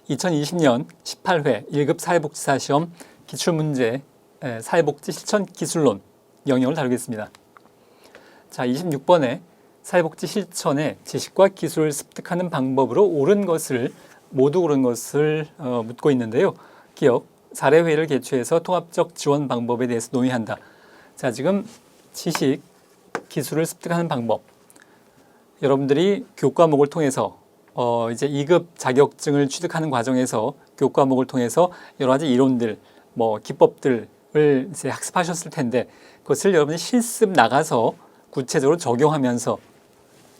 2020년 18회 1급 사회복지사 시험 기출문제 사회복지 실천 기술론 영역을 다루겠습니다. 자, 26번에 사회복지 실천의 지식과 기술을 습득하는 방법으로 모두 옳은 것을 묻고 있는데요. 기억, 사례회의를 개최해서 통합적 지원 방법에 대해서 논의한다. 자, 지금 지식, 기술을 습득하는 방법. 여러분들이 교과목을 통해서 이제 2급 자격증을 취득하는 과정에서 교과목을 통해서 여러 가지 이론들, 기법들을 이제 학습하셨을 텐데 그것을 여러분이 실습 나가서 구체적으로 적용하면서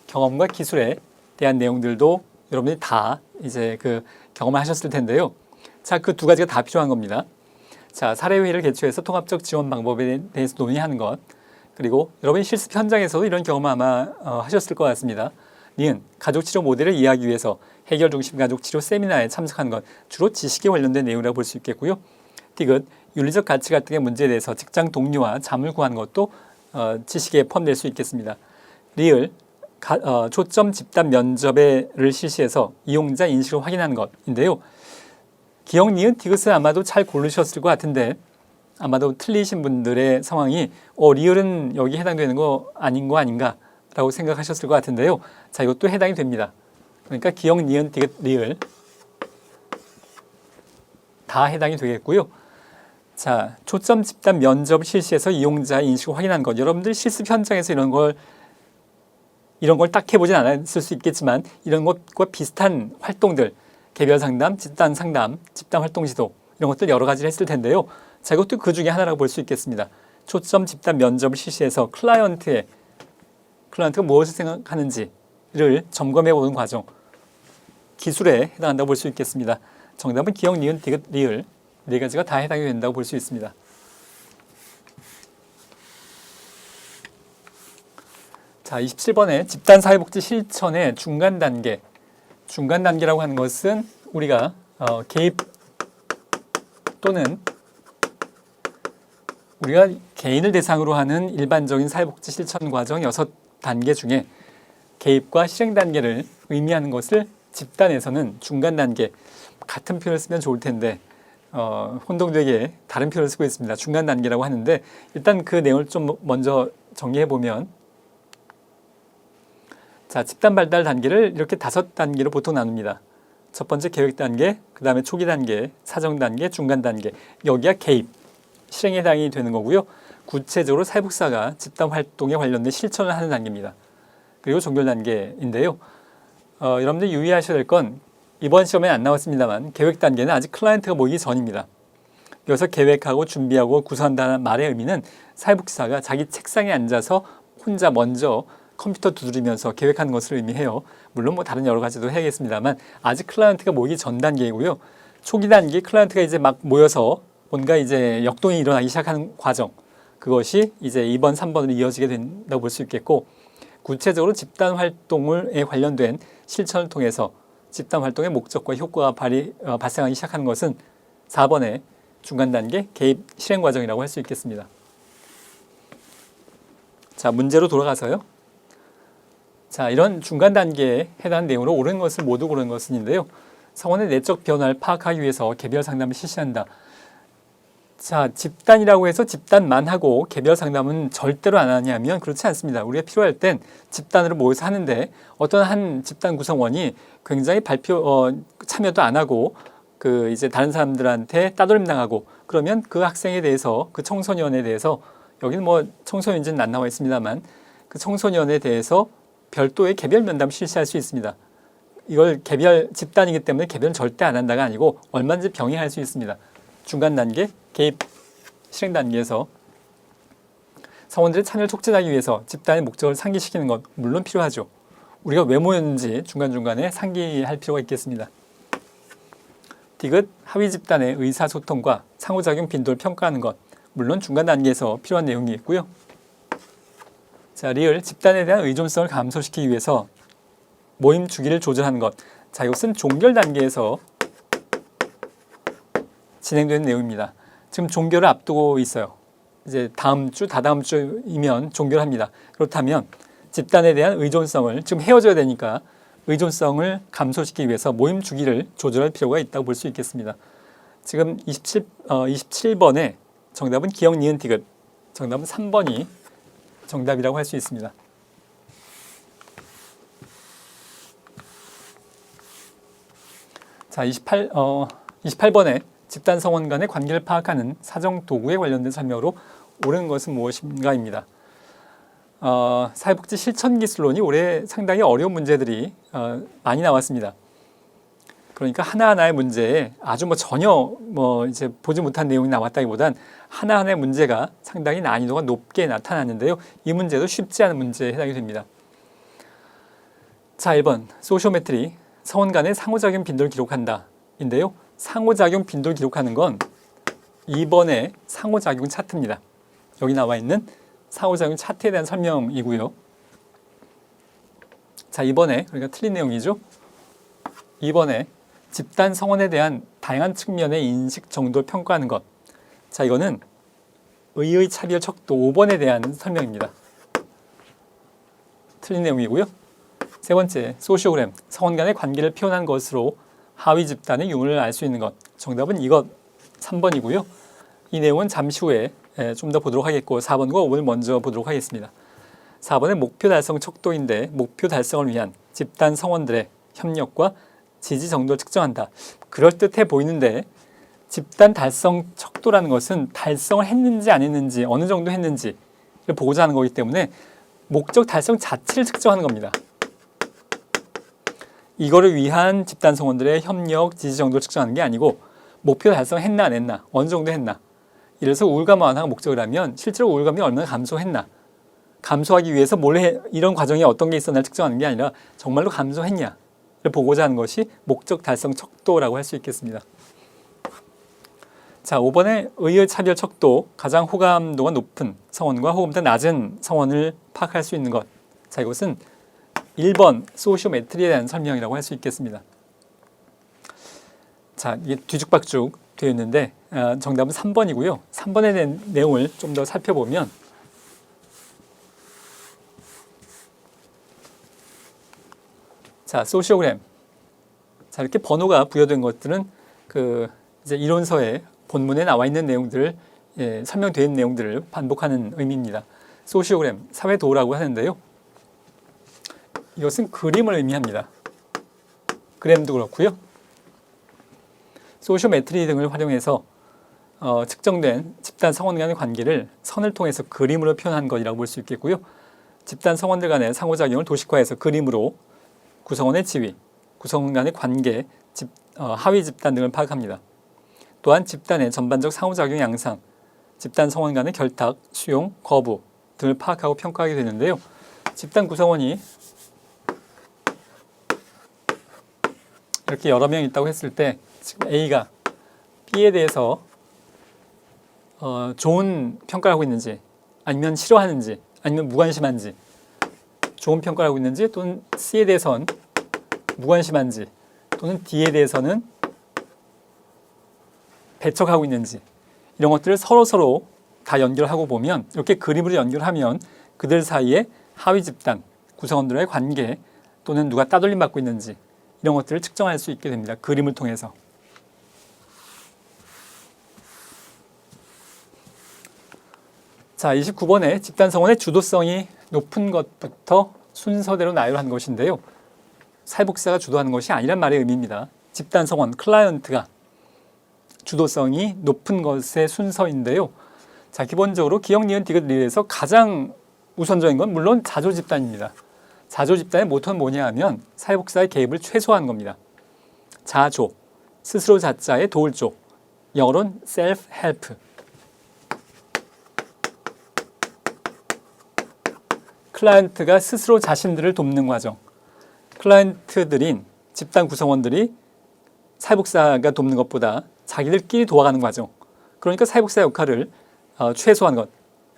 경험과 기술에 대한 내용들도 여러분이 다 이제 경험을 하셨을 텐데요. 자, 그 두 가지가 다 필요한 겁니다. 자, 사례회의를 개최해서 통합적 지원 방법에 대해서 논의하는 것. 그리고 여러분이 실습 현장에서도 이런 경험을 아마 하셨을 것 같습니다. 니은, 가족치료 모델을 이해하기 위해서 해결 중심 가족치료 세미나에 참석하는 것. 주로 지식에 관련된 내용이라고 볼 수 있겠고요. 디귿, 윤리적 가치 갈등의 문제에 대해서 직장 동료와 잠을 구하는 것도 지식에 포함될 수 있겠습니다. 리을, 초점 집단 면접을 실시해서 이용자 인식을 확인하는 것인데요. 기억, 니은, 디귿은 아마도 잘 고르셨을 것 같은데 아마도 틀리신 분들의 상황이 리을은 여기 해당되는 거 아닌가 라고 생각하셨을 것 같은데요. 자, 이것도 해당이 됩니다. 그러니까 기억, 니은, 디귿, 리을 다 해당이 되겠고요. 자, 초점 집단 면접 실시해서 이용자 인식을 확인하는 것. 여러분들 실습 현장에서 이런 걸 딱 해보진 않았을 수 있겠지만 이런 것과 비슷한 활동들, 개별 상담, 집단 상담, 집단 활동 지도 이런 것들 여러 가지를 했을 텐데요. 자, 이것도 그 중에 하나라고 볼 수 있겠습니다. 초점 집단 면접을 실시해서 클라이언트가 무엇을 생각하는지를 점검해 보는 과정, 기술에 해당한다고 볼 수 있겠습니다. 정답은 기억, 니은, 디귿, 리을 네 가지가 다 해당이 된다고 볼 수 있습니다. 자, 27번에 집단사회복지 실천의 중간 단계라고 하는 것은 우리가 개입 또는 우리가 개인을 대상으로 하는 일반적인 사회복지 실천 과정 6단계 중에 개입과 실행 단계를 의미하는 것을 집단에서는 중간 단계, 같은 표현을 쓰면 좋을 텐데 혼동되게 다른 표현을 쓰고 있습니다. 중간 단계라고 하는데 일단 그 내용을 좀 먼저 정리해 보면, 자, 집단 발달 단계를 이렇게 5단계로 보통 나눕니다. 첫 번째 계획 단계, 그 다음에 초기 단계, 사정 단계, 중간 단계. 여기가 개입, 실행에 해당이 되는 거고요. 구체적으로 사회복지사가 집단 활동에 관련된 실천을 하는 단계입니다. 그리고 종결 단계인데요. 여러분들 유의하셔야 될 건 이번 시험에 안 나왔습니다만 계획 단계는 아직 클라이언트가 모이기 전입니다. 여기서 계획하고 준비하고 구성한다는 말의 의미는 사회복지사가 자기 책상에 앉아서 혼자 먼저 컴퓨터 두드리면서 계획하는 것을 의미해요. 물론 다른 여러 가지도 해야겠습니다만 아직 클라이언트가 모이기 전 단계이고요. 초기 단계 클라이언트가 이제 막 모여서 뭔가 이제 역동이 일어나기 시작하는 과정, 그것이 이제 2번, 3번으로 이어지게 된다고 볼 수 있겠고, 구체적으로 집단 활동에 관련된 실천을 통해서 집단 활동의 목적과 효과가 발생하기 시작하는 것은 4번의 중간 단계 개입 실행 과정이라고 할 수 있겠습니다. 자, 문제로 돌아가서요. 자, 이런 중간 단계에 해당하는 내용으로 옳은 것을 모두 고른 것은인데요. 성원의 내적 변화를 파악하기 위해서 개별 상담을 실시한다. 자, 집단이라고 해서 집단만 하고 개별 상담은 절대로 안 하냐면 그렇지 않습니다. 우리가 필요할 땐 집단으로 모여서 하는데 어떤 한 집단 구성원이 굉장히 참여도 안 하고 이제 다른 사람들한테 따돌림 당하고 그러면 그 학생에 대해서, 그 청소년에 대해서, 여기는 청소년인지는 안 나와 있습니다만 그 청소년에 대해서 별도의 개별 면담을 실시할 수 있습니다. 이걸 개별 집단이기 때문에 개별은 절대 안 한다가 아니고 얼마든지 병행할 수 있습니다. 중간 단계, 개입, 실행 단계에서 사원들의 참여를 촉진하기 위해서 집단의 목적을 상기시키는 것 물론 필요하죠. 우리가 왜 모였는지 중간중간에 상기할 필요가 있겠습니다. 디귿, 하위 집단의 의사소통과 상호작용 빈도를 평가하는 것 물론 중간 단계에서 필요한 내용이 있고요. 자, 리을, 집단에 대한 의존성을 감소시키기 위해서 모임 주기를 조절하는 것. 자, 이것은 종결 단계에서 진행되는 내용입니다. 지금 종결을 앞두고 있어요. 이제 다음 주, 다다음 주이면 종결합니다. 그렇다면 집단에 대한 의존성을 지금 헤어져야 되니까 의존성을 감소시키기 위해서 모임 주기를 조절할 필요가 있다고 볼 수 있겠습니다. 지금 27번에 정답은 기역, 니은, 디귿. 정답은 3번이 정답이라고 할 수 있습니다. 자, 28번에 집단 성원 간의 관계를 파악하는 사정 도구에 관련된 설명으로 옳은 것은 무엇인가입니다. 사회복지 실천 기술론이 올해 상당히 어려운 문제들이 많이 나왔습니다. 그러니까 하나하나의 문제에 아주 전혀 이제 보지 못한 내용이 나왔다기보단 하나하나의 문제가 상당히 난이도가 높게 나타났는데요. 이 문제도 쉽지 않은 문제에 해당이 됩니다. 자, 1번 소시오메트리, 성원 간의 상호작용 빈도를 기록한다 인데요. 상호작용 빈도를 기록하는 건 2번의 상호작용 차트입니다. 여기 나와 있는 상호작용 차트에 대한 설명이고요. 자, 이번에 그러니까 틀린 내용이죠. 2번에 집단 성원에 대한 다양한 측면의 인식 정도를 평가하는 것. 자, 이거는 의의 차별 척도 5번에 대한 설명입니다. 틀린 내용이고요. 세 번째, 소시오그램, 성원 간의 관계를 표현한 것으로 하위 집단의 유무를 알 수 있는 것. 정답은 이것 3번이고요. 이 내용은 잠시 후에 좀 더 보도록 하겠고 4번과 5번을 먼저 보도록 하겠습니다. 4번은 목표 달성 척도인데 목표 달성을 위한 집단 성원들의 협력과 지지 정도를 측정한다. 그럴듯해 보이는데 집단 달성 척도라는 것은 달성을 했는지 안 했는지 어느 정도 했는지를 보고자 하는 거기 때문에 목적 달성 자체를 측정하는 겁니다. 이거를 위한 집단 성원들의 협력, 지지 정도를 측정하는 게 아니고 목표 달성했나 안 했나, 어느 정도 했나. 이래서 우울감 완화가 목적을 하면 실제로 우울감이 얼마나 감소했나, 감소하기 위해서 이런 과정이 어떤 게 있었나를 측정하는 게 아니라 정말로 감소했냐를 보고자 하는 것이 목적 달성 척도라고 할 수 있겠습니다. 자, 5번의 의의 차별 척도, 가장 호감도가 높은 성원과 호감도가 낮은 성원을 파악할 수 있는 것. 자, 이것은 1번 소시오메트리에 대한 설명이라고 할 수 있겠습니다. 자, 이게 뒤죽박죽 되어 있는데 정답은 3번이고요. 3번에 대한 내용을 좀 더 살펴보면 자, 소시오그램. 자, 이렇게 번호가 부여된 것들은 이제 이론서에 본문에 나와 있는 내용들을 설명되어 있는 내용들을 반복하는 의미입니다. 소시오그램, 사회도라고 하는데요. 이것은 그림을 의미합니다. 그램도 그렇고요. 소시오메트리 등을 활용해서 측정된 집단 성원 간의 관계를 선을 통해서 그림으로 표현한 것이라고 볼 수 있겠고요. 집단 성원들 간의 상호작용을 도식화해서 그림으로 구성원의 지위, 구성원 간의 관계, 하위 집단 등을 파악합니다. 또한 집단의 전반적 상호작용 양상, 집단 성원 간의 결탁, 수용, 거부 등을 파악하고 평가하게 되는데요. 집단 구성원이 이렇게 여러 명 있다고 했을 때 지금 A가 B에 대해서 좋은 평가를 하고 있는지 아니면 싫어하는지 아니면 무관심한지, 좋은 평가를 하고 있는지 또는 C에 대해서는 무관심한지 또는 D에 대해서는 배척하고 있는지, 이런 것들을 서로 다 연결하고 보면, 이렇게 그림으로 연결하면 그들 사이에 하위 집단 구성원들의 관계 또는 누가 따돌림 받고 있는지 이런 것들을 측정할 수 있게 됩니다. 그림을 통해서. 자, 29번에 집단 성원의 주도성이 높은 것부터 순서대로 나열한 것인데요. 사회복지사가 주도하는 것이 아니란 말의 의미입니다. 집단 성원, 클라이언트가 주도성이 높은 것의 순서인데요. 자, 기본적으로 기역, 니은, 디귿, 리에서 가장 우선적인 건 물론 자조 집단입니다. 자조 집단의 모토는 뭐냐 하면 사회복지사의 개입을 최소화하는 겁니다. 자조, 스스로 자자의 도울 쪽, 영어로는 self-help. 클라이언트가 스스로 자신들을 돕는 과정. 클라이언트들인 집단 구성원들이 사회복지사가 돕는 것보다 자기들끼리 도와가는 과정. 그러니까 사회복지사 역할을 최소화한 것.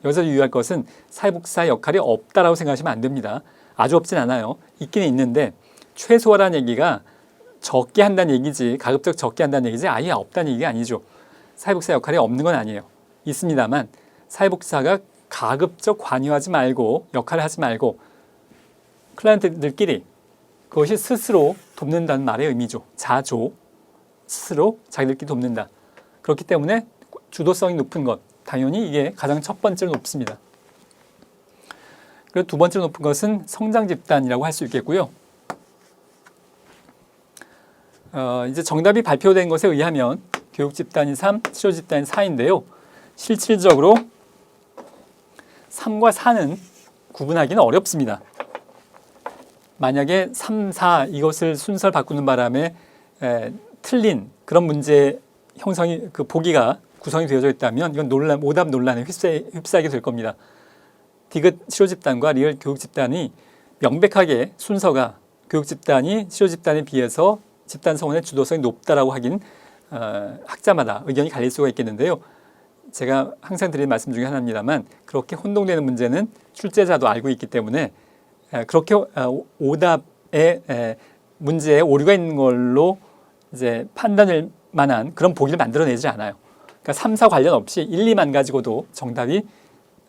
여기서 유의할 것은 사회복지사 역할이 없다라고 생각하시면 안 됩니다. 아주 없진 않아요. 있기는 있는데 최소화라는 얘기가 적게 한다는 얘기지, 가급적 적게 한다는 얘기지 아예 없다는 얘기가 아니죠. 사회복지사 역할이 없는 건 아니에요. 있습니다만 사회복지사가 가급적 관여하지 말고 역할을 하지 말고 클라이언트들끼리 그것이 스스로 돕는다는 말의 의미죠. 자조, 스스로 자기들끼리 돕는다. 그렇기 때문에 주도성이 높은 것, 당연히 이게 가장 첫 번째로 높습니다. 그리고 두 번째로 높은 것은 성장 집단이라고 할 수 있겠고요. 이제 정답이 발표된 것에 의하면 교육 집단이 3, 치료 집단이 4인데요. 실질적으로 3과 4는 구분하기는 어렵습니다. 만약에 3, 4 이것을 순서를 바꾸는 바람에 틀린 그런 문제 형성이 그 보기가 구성이 되어져 있다면 이건 오답 논란에 휩싸이게 될 겁니다. 디귿 치료 집단과 리을 교육 집단이 명백하게 순서가 교육 집단이 치료 집단에 비해서 집단 성원의 주도성이 높다라고 하긴 학자마다 의견이 갈릴 수가 있겠는데요. 제가 항상 드리는 말씀 중에 하나입니다만 그렇게 혼동되는 문제는 출제자도 알고 있기 때문에 그렇게 오답에 문제에 오류가 있는 걸로 이제 판단할 만한 그런 보기를 만들어내지 않아요. 그러니까 3, 4 관련 없이 1, 2만 가지고도 정답이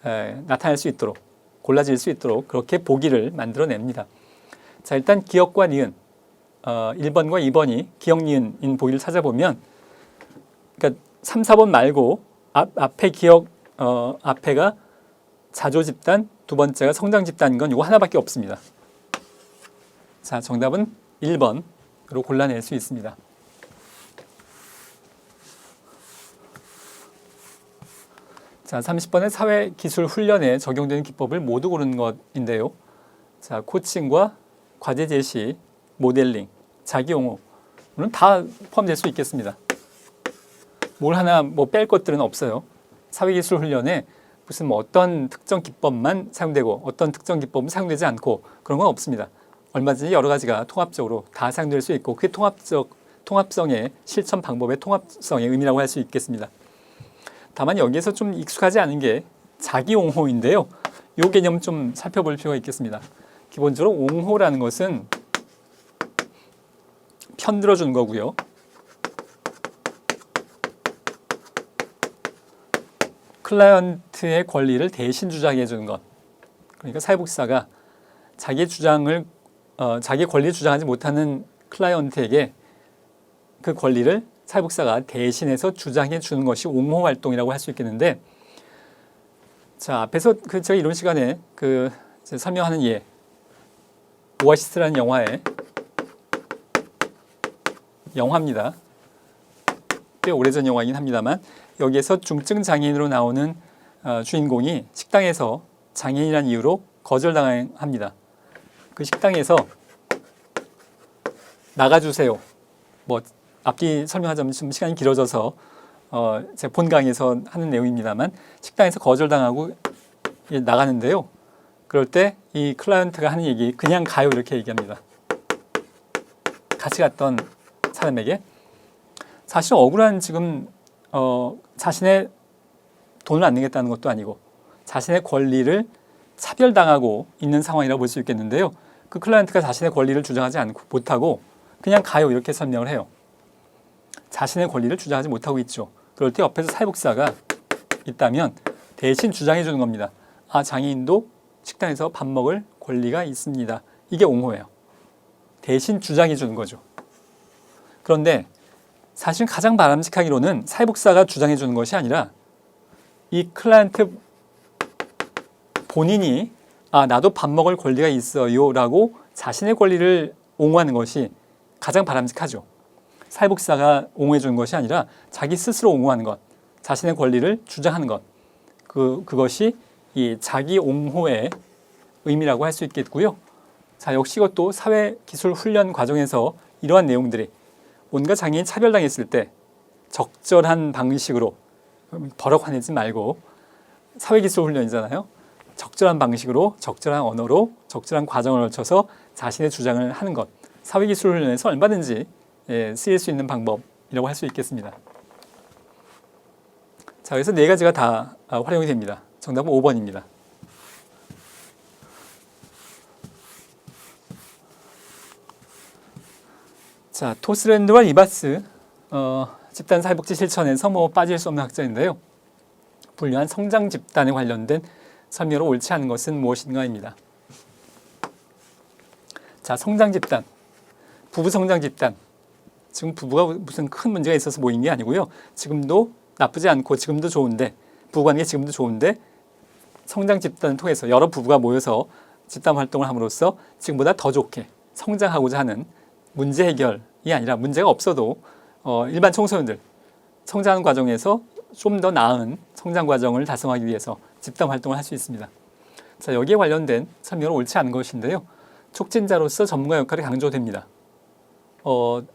나타날 수 있도록 골라질 수 있도록 그렇게 보기를 만들어냅니다. 자, 일단 기억과 니은 1번과 2번이 기억, 니은인 보기를 찾아보면 그러니까 3, 4번 말고 앞에 기억 앞에가 자조 집단, 두 번째가 성장 집단인 건 이거 하나밖에 없습니다. 자, 정답은 1번으로 골라낼 수 있습니다. 자, 30번의 사회기술 훈련에 적용되는 기법을 모두 고르는 것인데요. 자, 코칭과 과제 제시, 모델링, 자기 옹호는 다 포함될 수 있겠습니다. 뭘 하나 뺄 것들은 없어요. 사회기술 훈련에 무슨 어떤 특정 기법만 사용되고 어떤 특정 기법은 사용되지 않고 그런 건 없습니다. 얼마든지 여러 가지가 통합적으로 다 사용될 수 있고 그게 통합성의 실천 방법의 통합성의 의미라고 할 수 있겠습니다. 다만 여기에서 좀 익숙하지 않은 게 자기 옹호인데요. 이 개념 좀 살펴볼 필요가 있겠습니다. 기본적으로 옹호라는 것은 편들어주는 거고요. 클라이언트의 권리를 대신 주장해 주는 것. 그러니까 사회복지사가 자기 권리를 주장하지 못하는 클라이언트에게 그 권리를 사회복지사가 대신해서 주장해 주는 것이 옹호 활동이라고 할 수 있겠는데, 자, 앞에서 제가 이런 시간에 설명하는 예, 오아시스라는 영화입니다. 꽤 오래전 영화이긴 합니다만 여기에서 중증 장애인으로 나오는 주인공이 식당에서 장애인이라는 이유로 거절당합니다. 그 식당에서 나가주세요. 앞뒤 설명하자면 좀 시간이 길어져서 제 본 강의에서 하는 내용입니다만 식당에서 거절당하고 나가는데요. 그럴 때 이 클라이언트가 하는 얘기 그냥 가요 이렇게 얘기합니다. 같이 갔던 사람에게 사실 억울한 지금 자신의 돈을 안 내겠다는 것도 아니고 자신의 권리를 차별당하고 있는 상황이라고 볼 수 있겠는데요. 그 클라이언트가 자신의 권리를 주장하지 못하고 그냥 가요 이렇게 설명을 해요. 자신의 권리를 주장하지 못하고 있죠. 그럴 때 옆에서 사회복지사가 있다면 대신 주장해 주는 겁니다. 아, 장애인도 식당에서 밥 먹을 권리가 있습니다. 이게 옹호예요. 대신 주장해 주는 거죠. 그런데 사실 가장 바람직하기로는 사회복지사가 주장해 주는 것이 아니라 이 클라이언트 본인이 나도 밥 먹을 권리가 있어요 라고 자신의 권리를 옹호하는 것이 가장 바람직하죠. 사회복지사가 옹호해 주는 것이 아니라 자기 스스로 옹호하는 것, 자신의 권리를 주장하는 것, 그것이 이 자기 옹호의 의미라고 할 수 있겠고요. 자, 역시 이것도 사회기술 훈련 과정에서 이러한 내용들이 뭔가 장애인 차별당했을 때 적절한 방식으로, 버럭 화내지 말고, 사회기술 훈련이잖아요. 적절한 방식으로, 적절한 언어로, 적절한 과정을 거쳐서 자신의 주장을 하는 것, 사회기술 훈련에서 얼마든지 쓰일 수 있는 방법이라고 할 수 있겠습니다. 자, 그래서 네 가지가 다 활용이 됩니다. 정답은 5번입니다. 자, 토스랜드와 리바스 집단 사회복지 실천에서 빠질 수 없는 학자인데요. 분류한 성장 집단에 관련된 설명으로 옳지 않은 것은 무엇인가입니다. 자, 성장 집단. 부부 성장 집단. 지금 부부가 무슨 큰 문제가 있어서 모인 게 아니고요. 지금도 나쁘지 않고 지금도 좋은데 부부관계 지금도 좋은데 성장 집단을 통해서 여러 부부가 모여서 집단 활동을 함으로써 지금보다 더 좋게 성장하고자 하는 문제 해결이 아니라 문제가 없어도 일반 청소년들 성장하는 과정에서 좀 더 나은 성장 과정을 달성하기 위해서 집단 활동을 할 수 있습니다. 자, 여기에 관련된 설명은 옳지 않은 것인데요. 촉진자로서 전문가 역할이 강조됩니다.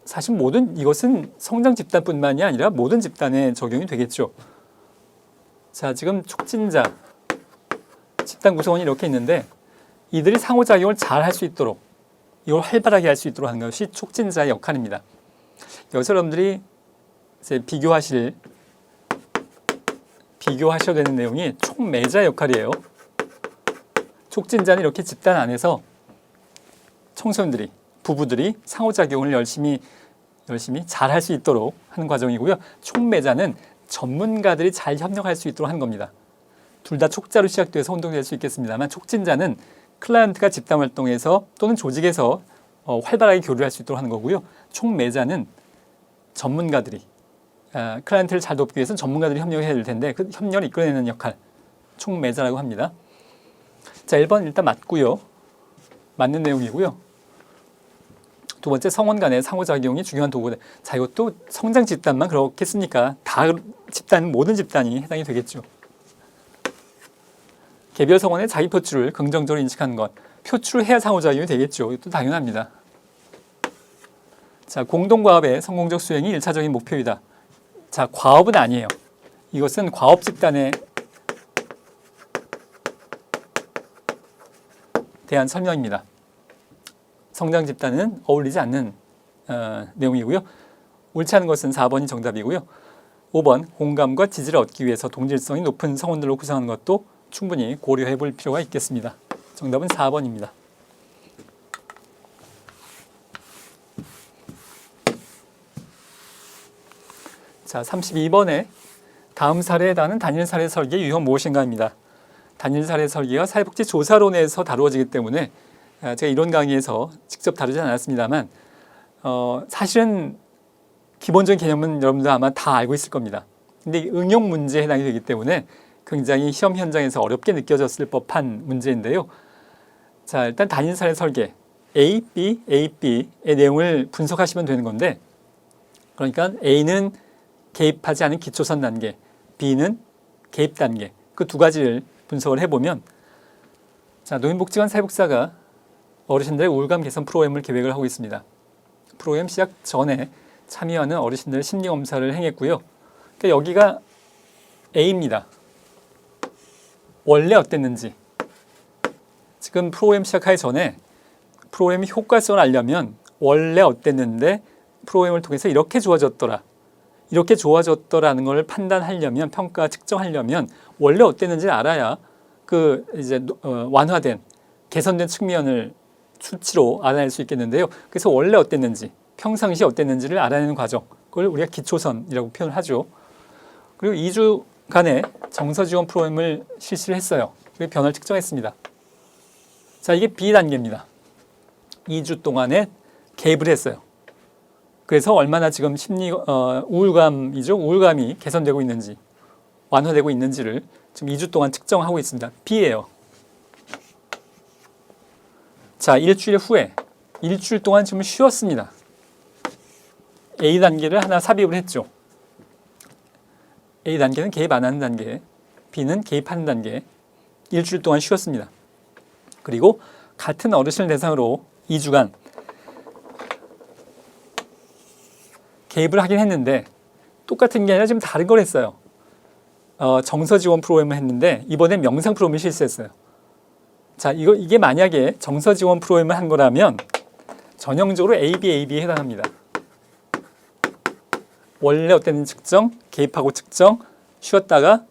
사실 이것은 성장 집단뿐만이 아니라 모든 집단에 적용이 되겠죠. 자, 지금 촉진자 집단 구성원이 이렇게 있는데 이들이 상호작용을 잘 할 수 있도록 이걸 활발하게 할 수 있도록 하는 것이 촉진자의 역할입니다. 여기서 여러분들이 이제 비교하셔야 되는 내용이 촉매자 역할이에요. 촉진자는 이렇게 집단 안에서 청소년들이 부부들이 상호작용을 열심히 잘 할 수 있도록 하는 과정이고요. 촉매자는 전문가들이 잘 협력할 수 있도록 하는 겁니다. 둘 다 촉자로 시작돼서 혼동될 수 있겠습니다만 촉진자는 클라이언트가 집단 활동에서 또는 조직에서 활발하게 교류할 수 있도록 하는 거고요. 촉매자는 전문가들이 클라이언트를 잘 돕기 위해서는 전문가들이 협력해야 될 텐데 그 협력을 이끌어내는 역할 촉매자라고 합니다. 자, 1번 일단 맞고요. 맞는 내용이고요. 두 번째, 성원 간의 상호작용이 중요한 도구다. 자, 이것도 성장 집단만 그렇겠습니까? 모든 집단이 해당이 되겠죠. 개별 성원의 자기 표출을 긍정적으로 인식하는 것. 표출을 해야 상호작용이 되겠죠. 이것도 당연합니다. 자, 공동과업의 성공적 수행이 1차적인 목표이다. 자, 과업은 아니에요. 이것은 과업 집단에 대한 설명입니다. 성장 집단은 어울리지 않는 내용이고요. 옳지 않은 것은 4번이 정답이고요. 5번, 공감과 지지를 얻기 위해서 동질성이 높은 성원들로 구성하는 것도 충분히 고려해 볼 필요가 있겠습니다. 정답은 4번입니다. 자, 32번에 다음 사례에 해당하는 단일 사례 설계의 유형 무엇인가입니다. 단일 사례 설계가 사회복지 조사론에서 다루어지기 때문에 제가 이론 강의에서 직접 다루지 않았습니다만 사실은 기본적인 개념은 여러분들 아마 다 알고 있을 겁니다. 근데 응용 문제에 해당이 되기 때문에 굉장히 시험 현장에서 어렵게 느껴졌을 법한 문제인데요. 자, 일단 단일 사례 설계 A, B, A, B의 내용을 분석하시면 되는 건데 그러니까 A는 개입하지 않은 기초선 단계, B는 개입 단계 그 두 가지를 분석을 해보면 자, 노인복지관 사회복지사가 어르신들의 우울감 개선 프로그램을 계획을 하고 있습니다. 프로그램 시작 전에 참여하는 어르신들 심리검사를 행했고요. 그러니까 여기가 A입니다. 원래 어땠는지 지금 프로그램 시작하기 전에 프로그램의 효과성을 알려면 원래 어땠는데 프로그램을 통해서 이렇게 좋아졌더라는 걸 판단하려면 평가 측정하려면 원래 어땠는지를 알아야 그 이제 완화된 개선된 측면을 수치로 알아낼 수 있겠는데요. 그래서 원래 어땠는지 평상시 어땠는지를 알아내는 과정 그걸 우리가 기초선이라고 표현을 하죠. 그리고 2주간의 정서 지원 프로그램을 실시를 했어요. 그리고 변화를 측정했습니다. 자, 이게 B단계입니다. 2주 동안에 개입을 했어요. 그래서 얼마나 지금 우울감이 개선되고 있는지 완화되고 있는지를 지금 2주 동안 측정하고 있습니다. B예요. 자, 일주일 후에 일주일 동안 지금 쉬었습니다. A 단계를 하나 삽입을 했죠. A 단계는 개입 안 하는 단계, B는 개입하는 단계. 일주일 동안 쉬었습니다. 그리고 같은 어르신을 대상으로 2주간 개입을 하긴 했는데 똑같은 게 아니라 지금 다른 걸 했어요. 정서 지원 프로그램을 했는데 이번엔 명상 프로그램을 실시했어요. 자, 이게 만약에 정서 지원 프로그램을 한 거라면 전형적으로 AB에 해당합니다. 원래 어땠는지 측정, 개입하고 측정, 쉬었다가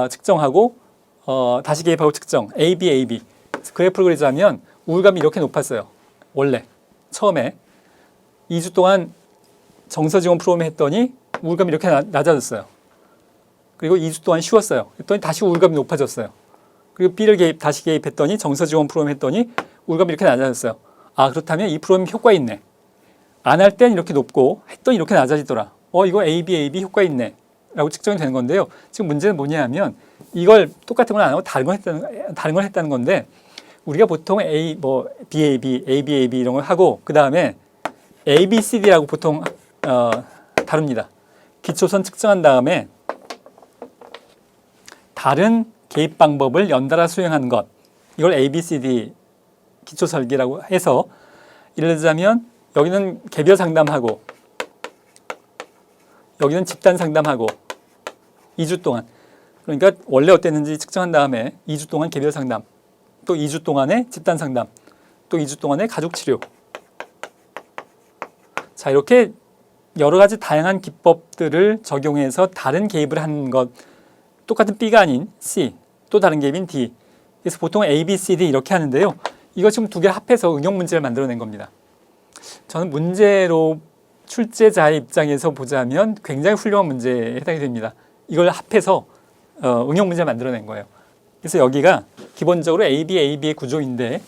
측정하고 다시 개입하고 측정, AB. 그래프를 그리자면 우울감이 이렇게 높았어요. 원래 처음에 2주 동안 정서 지원 프로그램 했더니 우울감이 이렇게 낮아졌어요. 그리고 2주 동안 쉬었어요. 그랬더니 다시 우울감이 높아졌어요. 그리고 B를 다시 개입했더니 정서 지원 프로그램 했더니 우울감이 이렇게 낮아졌어요. 아, 그렇다면 이 프로그램 효과 있네. 안 할 땐 이렇게 높고 했더니 이렇게 낮아지더라. 이거 AB 효과 있네 라고 측정이 되는 건데요. 지금 문제는 뭐냐 하면 이걸 똑같은 걸 안 하고 다른 걸 했다는 건데, 우리가 보통 BAB 이런 걸 하고 그 다음에 ABCD라고 보통 다룹니다. 기초선 측정한 다음에 다른 개입 방법을 연달아 수행하는 것, 이걸 ABCD 기초 설계라고 해서, 예를 들자면 여기는 개별 상담하고 여기는 집단 상담하고 2주 동안, 그러니까 원래 어땠는지 측정한 다음에 2주 동안 개별 상담, 또 2주 동안의 집단 상담, 또 2주 동안의 가족 치료. 자, 이렇게 여러 가지 다양한 기법들을 적용해서 다른 개입을 하는 것, 똑같은 B가 아닌 C, 또 다른 개입인 D. 그래서 보통 A, B, C, D 이렇게 하는데요. 이거 지금 두 개를 합해서 응용 문제를 만들어낸 겁니다. 저는 문제로 출제자의 입장에서 보자면 굉장히 훌륭한 문제에 해당이 됩니다. 이걸 합해서 응용 문제를 만들어낸 거예요. 그래서 여기가 기본적으로 AB의 구조인데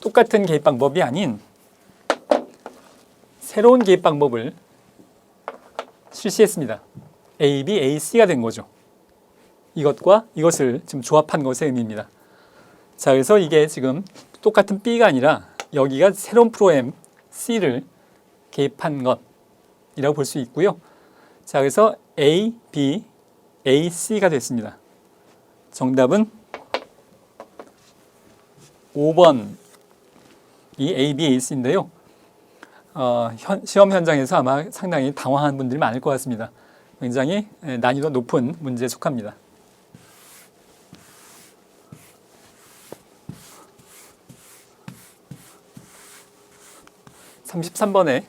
똑같은 개입 방법이 아닌 새로운 개입 방법을 실시했습니다. AB, AC가 된 거죠. 이것과 이것을 지금 조합한 것의 의미입니다. 자, 그래서 이게 지금 똑같은 B가 아니라 여기가 새로운 프로그램 C를 개입한 것이라고 볼 수 있고요. 자, 그래서 A, B, A, C가 됐습니다. 정답은 5번이 A, B, A, C인데요. 시험 현장에서 아마 상당히 당황한 분들이 많을 것 같습니다. 굉장히 난이도 높은 문제에 속합니다. 33번에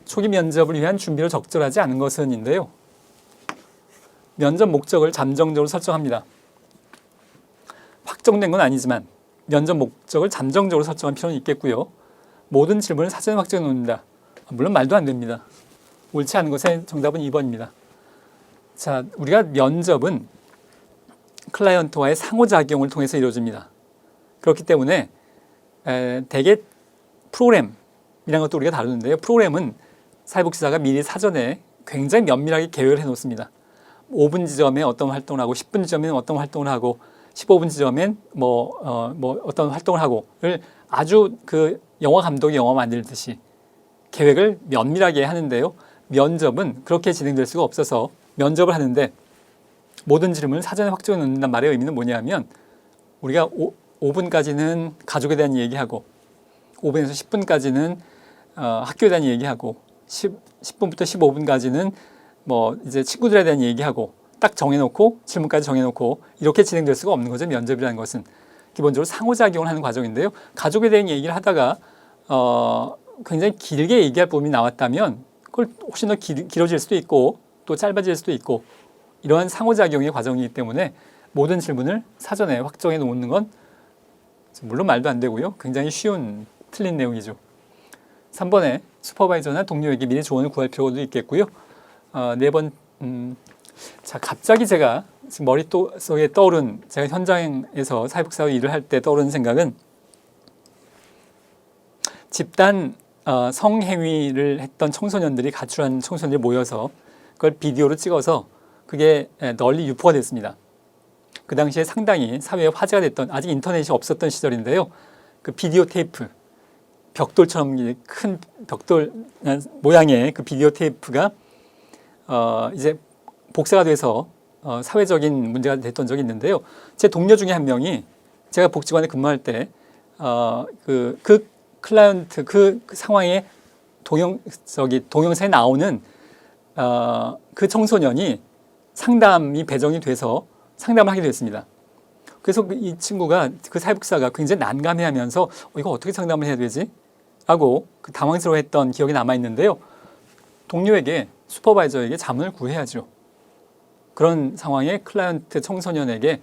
초기 면접을 위한 준비를 적절하지 않은 것은인데요. 면접 목적을 잠정적으로 설정합니다. 확정된 건 아니지만 면접 목적을 잠정적으로 설정할 필요는 있겠고요. 모든 질문을 사전에 확정해 놓는다. 물론 말도 안 됩니다. 옳지 않은 것의 정답은 2번입니다. 자, 우리가 면접은 클라이언트와의 상호작용을 통해서 이루어집니다. 그렇기 때문에 대개 프로그램이라는 것도 우리가 다루는데요. 프로그램은 사회복지사가 미리 사전에 굉장히 면밀하게 계획을 해놓습니다. 5분 지점에 어떤 활동을 하고 10분 지점에는 어떤 활동을 하고 15분 지점엔 어떤 활동을 하고를 아주 그 영화 감독이 영화 만들듯이 계획을 면밀하게 하는데요. 면접은 그렇게 진행될 수가 없어서 면접을 하는데 모든 질문을 사전에 확정해 놓는단 말의 의미는 뭐냐면 우리가 5분까지는 가족에 대한 얘기하고 5분에서 10분까지는 학교에 대한 얘기하고 10분부터 15분까지는 이제 친구들에 대한 얘기하고 딱 정해놓고 질문까지 정해놓고 이렇게 진행될 수가 없는 거죠. 면접이라는 것은 기본적으로 상호작용을 하는 과정인데요. 가족에 대한 얘기를 하다가 굉장히 길게 얘기할 부분이 나왔다면 그걸 훨씬 더 길어질 수도 있고 또 짧아질 수도 있고 이러한 상호작용의 과정이기 때문에 모든 질문을 사전에 확정해 놓는 건 물론 말도 안 되고요. 굉장히 쉬운 틀린 내용이죠. 3번에 슈퍼바이저나 동료에게 미리 조언을 구할 필요도 있겠고요. 4번 자, 갑자기 제가 지금 머릿속에 떠오른 제가 현장에서 사회복지사 일을 할 때 떠오르는 생각은 집단 성행위를 했던 청소년들이 가출한 청소년들이 모여서 그걸 비디오로 찍어서 그게 널리 유포가 됐습니다. 그 당시에 상당히 사회에 화제가 됐던 아직 인터넷이 없었던 시절인데요. 그 비디오 테이프 벽돌처럼 큰 벽돌 모양의 그 비디오 테이프가 이제 복사가 돼서 사회적인 문제가 됐던 적이 있는데요. 제 동료 중에 한 명이 제가 복지관에 근무할 때 그 클라이언트 그 상황에 동영상에 나오는 그 청소년이 상담이 배정이 돼서 상담을 하게 됐습니다. 그래서 이 친구가 그 사회복지사가 굉장히 난감해하면서 이거 어떻게 상담을 해야 되지? 하고 그 당황스러워했던 기억이 남아 있는데요. 동료에게 슈퍼바이저에게 자문을 구해야죠. 그런 상황에 클라이언트 청소년에게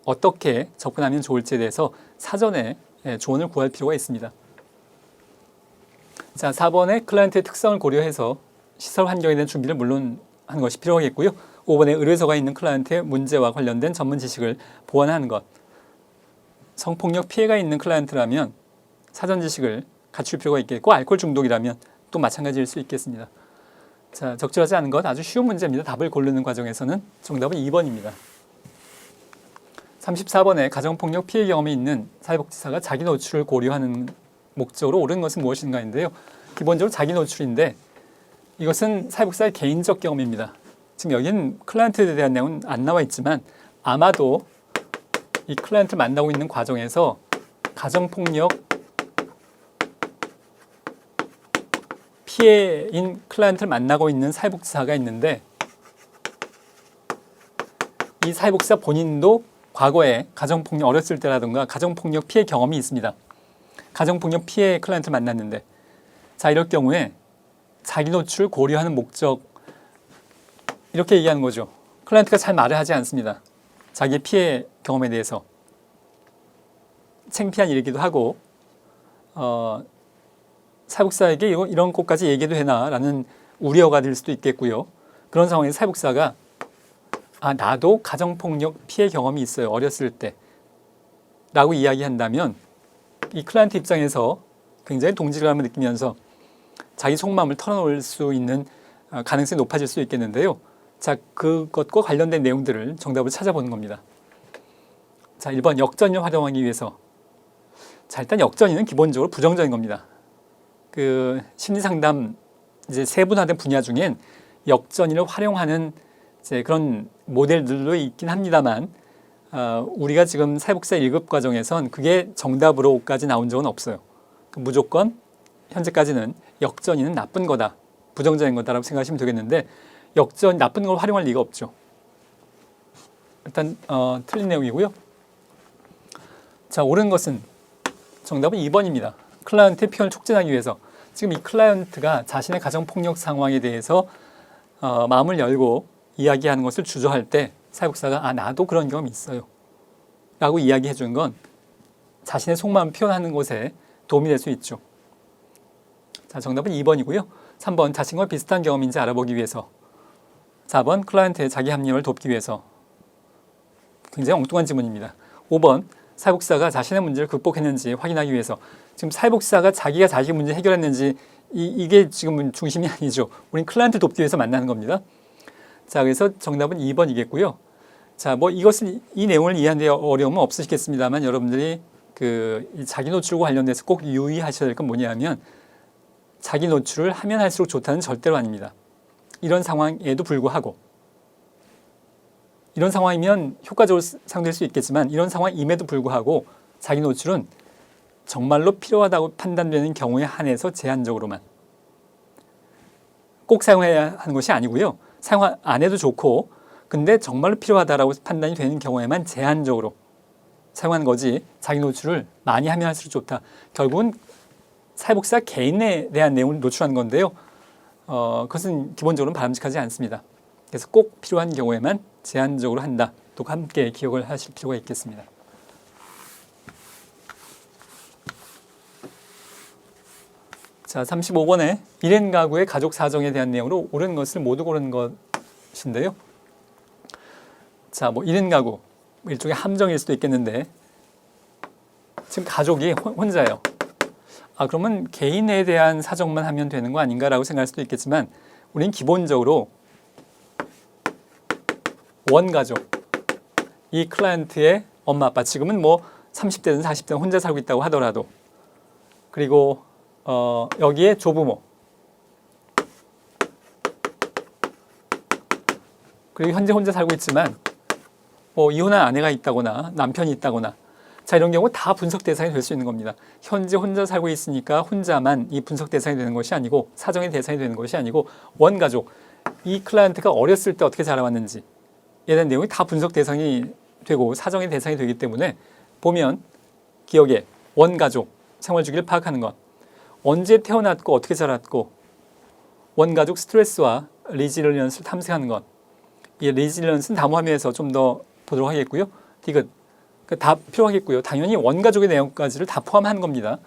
어떻게 접근하면 좋을지에 대해서 사전에 조언을 구할 필요가 있습니다. 자, 4번에 클라이언트의 특성을 고려해서 시설 환경에 대한 준비를 물론 하는 것이 필요하겠고요. 5번에 의뢰서가 있는 클라이언트의 문제와 관련된 전문 지식을 보완하는 것. 성폭력 피해가 있는 클라이언트라면 사전 지식을 갖출 필요가 있겠고 알코올 중독이라면 또 마찬가지일 수 있겠습니다. 자, 적절하지 않은 것 아주 쉬운 문제입니다. 답을 고르는 과정에서는 정답은 2번입니다. 34번에 가정폭력 피해 경험이 있는 사회복지사가 자기 노출을 고려하는 목적으로 옳은 것은 무엇인가인데요. 기본적으로 자기 노출인데 이것은 사회복지사의 개인적 경험입니다. 지금 여기는 클라이언트에 대한 내용은 안 나와 있지만 아마도 이 클라이언트를 만나고 있는 과정에서 가정폭력 피해인 클라이언트를 만나고 있는 사회복지사가 있는데 이 사회복지사 본인도 과거에 가정폭력 어렸을 때라든가 가정폭력 피해 경험이 있습니다. 가정폭력 피해 클라이언트를 만났는데 자 이럴 경우에 자기 노출 고려하는 목적 이렇게 얘기하는 거죠. 클라이언트가 잘 말을 하지 않습니다. 자기의 피해 경험에 대해서 창피한 일이기도 하고 사회복지사에게 이런 것까지 얘기해도 되나 라는 우려가 될 수도 있겠고요. 그런 상황에서 사회복지사가 나도 가정폭력 피해 경험이 있어요. 어렸을 때 라고 이야기한다면 이 클라이언트 입장에서 굉장히 동질감을 느끼면서 자기 속마음을 털어놓을 수 있는 가능성이 높아질 수 있겠는데요. 자, 그것과 관련된 내용들을 정답을 찾아보는 겁니다. 자, 1번 역전을 활용하기 위해서. 자, 일단 역전이는 기본적으로 부정적인 겁니다. 그 심리상담 이제 세분화된 분야 중엔 역전이를 활용하는 이제 그런 모델들도 있긴 합니다만 우리가 지금 사회복지사 1급 과정에선 그게 정답으로까지 나온 적은 없어요. 무조건 현재까지는 역전이는 나쁜 거다, 부정적인 거다라고 생각하시면 되겠는데 역전 나쁜 걸 활용할 리가 없죠. 일단 틀린 내용이고요. 자, 옳은 것은 정답은 2번입니다. 클라이언트의 표현을 촉진하기 위해서 지금 이 클라이언트가 자신의 가정폭력 상황에 대해서 마음을 열고 이야기하는 것을 주저할 때 사회복지사가 나도 그런 경험이 있어요 라고 이야기해 주는 건 자신의 속마음 표현하는 것에 도움이 될 수 있죠. 자, 정답은 2번이고요. 3번 자신과 비슷한 경험인지 알아보기 위해서. 4번 클라이언트의 자기 합리화를 돕기 위해서. 굉장히 엉뚱한 질문입니다. 5번 사회복지사가 자신의 문제를 극복했는지 확인하기 위해서. 지금 사회복지사가 자기가 자기 문제 해결했는지 이게 지금 중심이 아니죠. 우린 클라이언트 돕기 위해서 만나는 겁니다. 자, 그래서 정답은 2번이겠고요. 자, 뭐 이 내용을 이해하는 데 어려움은 없으시겠습니다만 여러분들이 이 자기 노출과 관련돼서 꼭 유의하셔야 될 건 뭐냐면 자기 노출을 하면 할수록 좋다는 절대로 아닙니다. 이런 상황에도 불구하고 이런 상황이면 효과적으로 사용될 수 있겠지만 이런 상황임에도 불구하고 자기 노출은 정말로 필요하다고 판단되는 경우에 한해서 제한적으로만 꼭 사용해야 하는 것이 아니고요. 사용 안 해도 좋고 근데 정말로 필요하다라고 판단이 되는 경우에만 제한적으로 사용하는 거지 자기 노출을 많이 하면 할수록 좋다. 결국은 사회복지사 개인에 대한 내용을 노출하는 건데요. 그것은 기본적으로 바람직하지 않습니다. 그래서 꼭 필요한 경우에만 제한적으로 한다. 또 함께 기억을 하실 필요가 있겠습니다. 자, 35번에 1인 가구의 가족 사정에 대한 내용으로 옳은 것을 모두 고르는 것인데요. 자, 뭐 1인 가구 일종의 함정일 수도 있겠는데 지금 가족이 혼자예요. 그러면 개인에 대한 사정만 하면 되는 거 아닌가라고 생각할 수도 있겠지만 우리는 기본적으로 원가족, 이 클라이언트의 엄마, 아빠, 지금은 뭐 30대든 40대든 혼자 살고 있다고 하더라도 그리고 여기에 조부모 그리고 현재 혼자 살고 있지만 뭐 이혼한 아내가 있다거나 남편이 있다거나 자, 이런 경우 다 분석 대상이 될 수 있는 겁니다. 현재 혼자 살고 있으니까 혼자만 이 분석 대상이 되는 것이 아니고 사정의 대상이 되는 것이 아니고 원가족, 이 클라이언트가 어렸을 때 어떻게 자라왔는지 에 대한 내용이 다 분석 대상이 되고 사정의 대상이 되기 때문에 보면 기억에 원가족 생활 주기를 파악하는 것, 언제 태어났고 어떻게 자랐고 원가족 스트레스와 리질리언스를 탐색하는 것. 이 리질리언스는 다음 화면에서 좀 더 보도록 하겠고요. 디귿 다 필요하겠고요. 당연히 원가족의 내용까지를 다 포함하는 겁니다.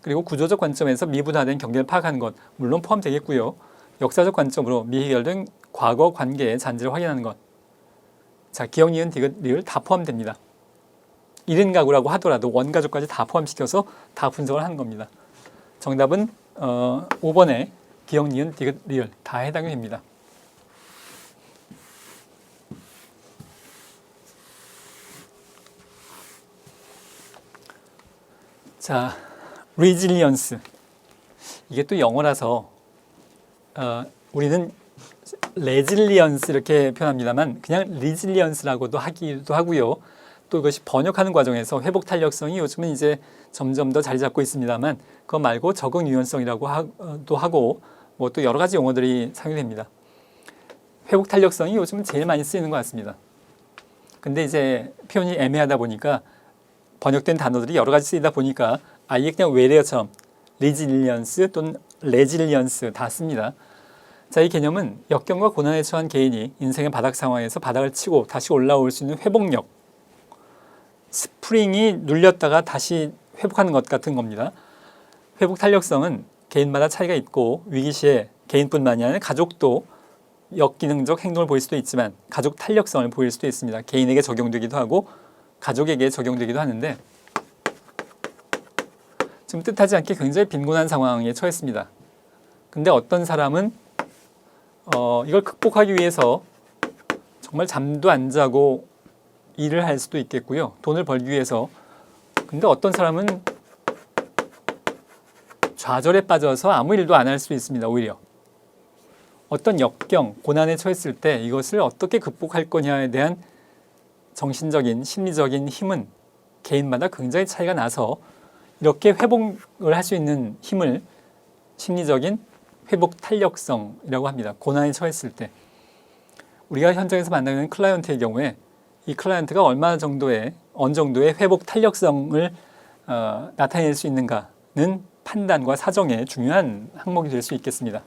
그리고 구조적 관점에서 미분화된 경계를 파악하는 것 물론 포함되겠고요. 역사적 관점으로 미해결된 과거 관계의 잔재를 확인하는 것. 자, 기억, 니은, 디귿, 리을 다 포함됩니다. 1인 가구라고 하더라도 원가족까지 다 포함시켜서 다 분석을 하는 겁니다. 정답은 5번에 기역, 니은, 디귿, 리을 다 해당이 됩니다. 자, resilience. 이게 또 영어라서 우리는 resilience 이렇게 표현합니다만 그냥 resilience라고도 하기도 하고요. 또 이것이 번역하는 과정에서 회복 탄력성이 요즘은 이제 점점 더 자리 잡고 있습니다만 그거 말고 적응 유연성이라고도 하고 뭐 또 여러 가지 용어들이 사용됩니다. 회복 탄력성이 요즘은 제일 많이 쓰이는 것 같습니다. 근데 이제 표현이 애매하다 보니까 번역된 단어들이 여러 가지 쓰이다 보니까 아예 그냥 외래어처럼 resilience 또는 resilience 다 씁니다. 자, 이 개념은 역경과 고난에 처한 개인이 인생의 바닥 상황에서 바닥을 치고 다시 올라올 수 있는 회복력, 스프링이 눌렸다가 다시 회복하는 것 같은 겁니다. 회복 탄력성은 개인마다 차이가 있고 위기 시에 개인뿐만이 아니라 가족도 역기능적 행동을 보일 수도 있지만 가족 탄력성을 보일 수도 있습니다. 개인에게 적용되기도 하고 가족에게 적용되기도 하는데 지금 뜻하지 않게 굉장히 빈곤한 상황에 처했습니다. 근데 어떤 사람은 이걸 극복하기 위해서 정말 잠도 안 자고 일을 할 수도 있겠고요. 돈을 벌기 위해서. 근데 어떤 사람은 좌절에 빠져서 아무 일도 안 할 수 있습니다. 오히려. 어떤 역경, 고난에 처했을 때 이것을 어떻게 극복할 거냐에 대한 정신적인, 심리적인 힘은 개인마다 굉장히 차이가 나서 이렇게 회복을 할 수 있는 힘을 심리적인 회복 탄력성이라고 합니다. 고난에 처했을 때. 우리가 현장에서 만나는 클라이언트의 경우에 이 클라이언트가 어느 정도의 회복 탄력성을 나타낼 수 있는가는 판단과 사정의 중요한 항목이 될 수 있겠습니다.